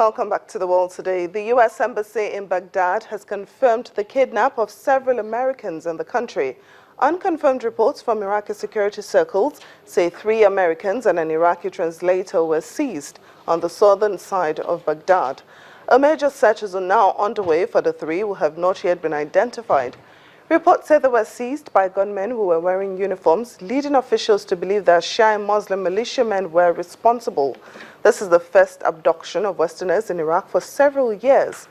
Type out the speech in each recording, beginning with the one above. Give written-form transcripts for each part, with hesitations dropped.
Welcome back to The World Today. The U.S. Embassy in Baghdad has confirmed the kidnap of several Americans in the country. Unconfirmed reports from Iraqi security circles say 3 Americans and an Iraqi translator were seized on the southern side of Baghdad. A major search is now underway for the 3 who have not yet been identified. Reports say they were seized by gunmen who were wearing uniforms, leading officials to believe that Shia Muslim militiamen were responsible. This is the first abduction of Westerners in Iraq for several years.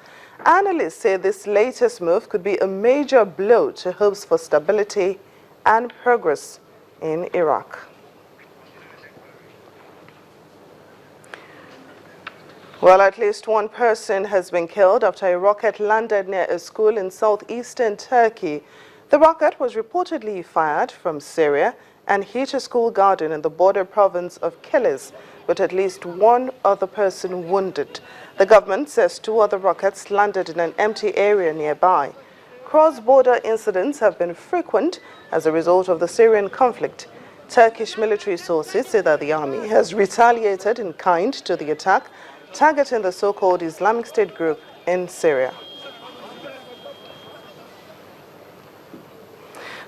Analysts say this latest move could be a major blow to hopes for stability and progress in Iraq. Well, at least 1 person has been killed after a rocket landed near a school in southeastern Turkey. The rocket was reportedly fired from Syria and hit a school garden in the border province of Kilis, with at least 1 other person wounded. The government says 2 other rockets landed in an empty area nearby. Cross-border incidents have been frequent as a result of the Syrian conflict. Turkish military sources say that the army has retaliated in kind to the attack, targeting the so-called Islamic State group in Syria.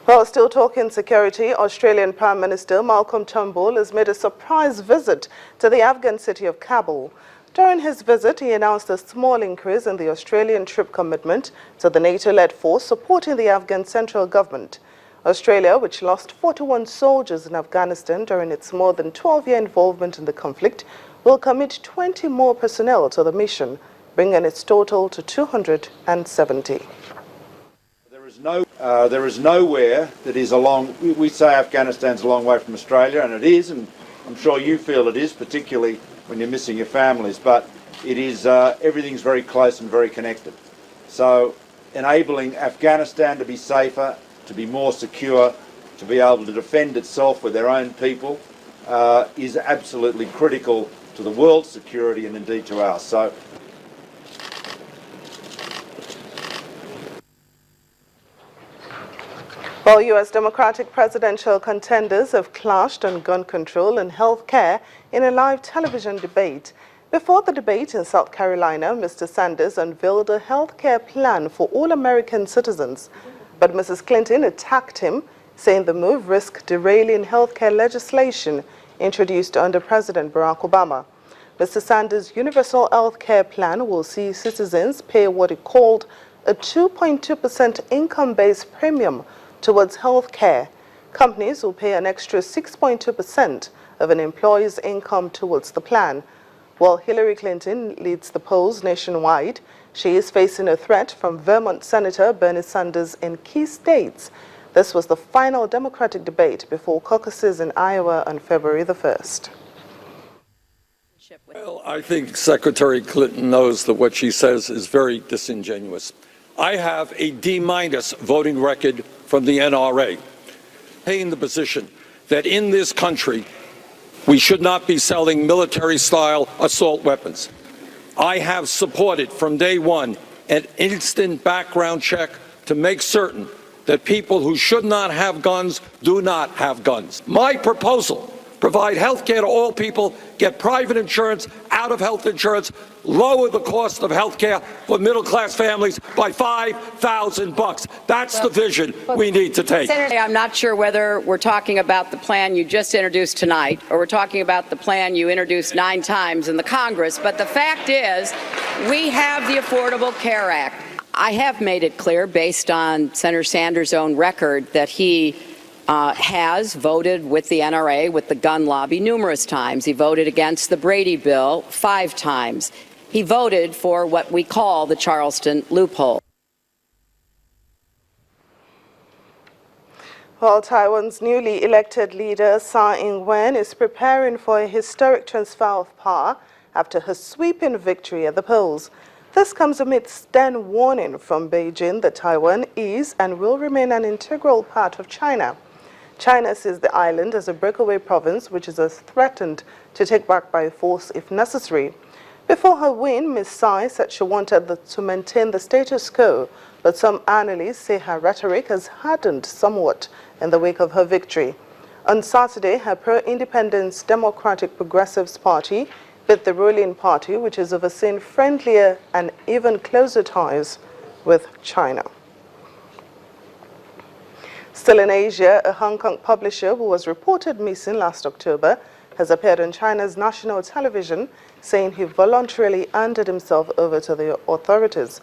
Well, still talking security, Australian Prime Minister Malcolm Turnbull has made a surprise visit to the Afghan city of Kabul. During his visit, he announced a small increase in the Australian troop commitment to the NATO-led force supporting the Afghan central government. Australia, which lost 41 soldiers in Afghanistan during its more than 12-year involvement in the conflict, will commit 20 more personnel to the mission, bringing its total to 270. There is nowhere that is we say Afghanistan's a long way from Australia, and it is, and I'm sure you feel it is, particularly when you're missing your families, but it is, everything's very close and very connected. So enabling Afghanistan to be safer, to be more secure, to be able to defend itself with their own people is absolutely critical to the world's security and indeed to ours. So, well, U.S. Democratic presidential contenders have clashed on gun control and health care in a live television debate. Before the debate in South Carolina, Mr. Sanders unveiled a health care plan for all American citizens. But Mrs. Clinton attacked him, saying the move risked derailing health care legislation introduced under President Barack Obama. Mr. Sanders' universal health care plan will see citizens pay what he called a 2.2% income-based premium towards health care. Companies will pay an extra 6.2% of an employee's income towards the plan. While Hillary Clinton leads the polls nationwide, she is facing a threat from Vermont Senator Bernie Sanders in key states. This was the final Democratic debate before caucuses in Iowa on February the 1st. Well, I think Secretary Clinton knows that what she says is very disingenuous. I have a D- voting record from the NRA, taking the position that in this country we should not be selling military-style assault weapons. I have supported from day one an instant background check to make certain that people who should not have guns do not have guns. My proposal: provide health care to all people, get private insurance out of health insurance, lower the cost of health care for middle-class families by $5,000. That's the vision we need to take. Senator, I'm not sure whether we're talking about the plan you just introduced tonight or we're talking about the plan you introduced 9 times in the Congress, but the fact is we have the Affordable Care Act. I have made it clear, based on Senator Sanders' own record, that he has voted with the NRA, with the gun lobby, numerous times. He voted against the Brady bill 5 times. He voted for what we call the Charleston loophole. Well, Taiwan's newly elected leader, Tsai Ing-wen, is preparing for a historic transfer of power after her sweeping victory at the polls. This comes amid stern warning from Beijing that Taiwan is and will remain an integral part of China. China sees the island as a breakaway province which is threatened to take back by force if necessary. Before her win, Ms. Tsai said she wanted to maintain the status quo, but some analysts say her rhetoric has hardened somewhat in the wake of her victory. On Saturday, her pro-independence Democratic Progressives Party with the ruling party, which is overseeing friendlier and even closer ties with China. Still in Asia, a Hong Kong publisher who was reported missing last October has appeared on China's national television, saying he voluntarily handed himself over to the authorities.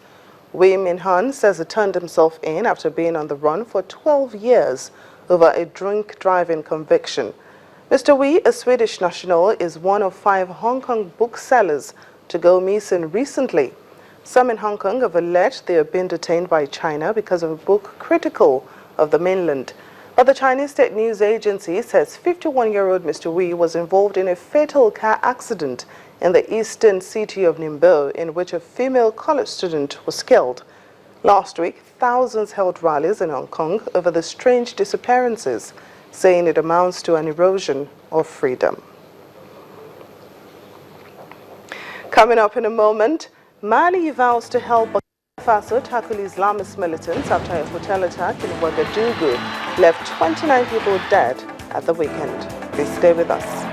Wei Minhan says he turned himself in after being on the run for 12 years over a drink driving conviction. Mr. Wei, a Swedish national, is one of 5 Hong Kong booksellers to go missing recently. Some in Hong Kong have alleged they have been detained by China because of a book critical of the mainland. But the Chinese state news agency says 51-year-old Mr. Wei was involved in a fatal car accident in the eastern city of Ningbo, in which a female college student was killed. Last week, thousands held rallies in Hong Kong over the strange disappearances, saying it amounts to an erosion of freedom. Coming up in a moment, Mali vows to help Burkina Faso tackle Islamist militants after a hotel attack in Ouagadougou left 29 people dead at the weekend. Please stay with us.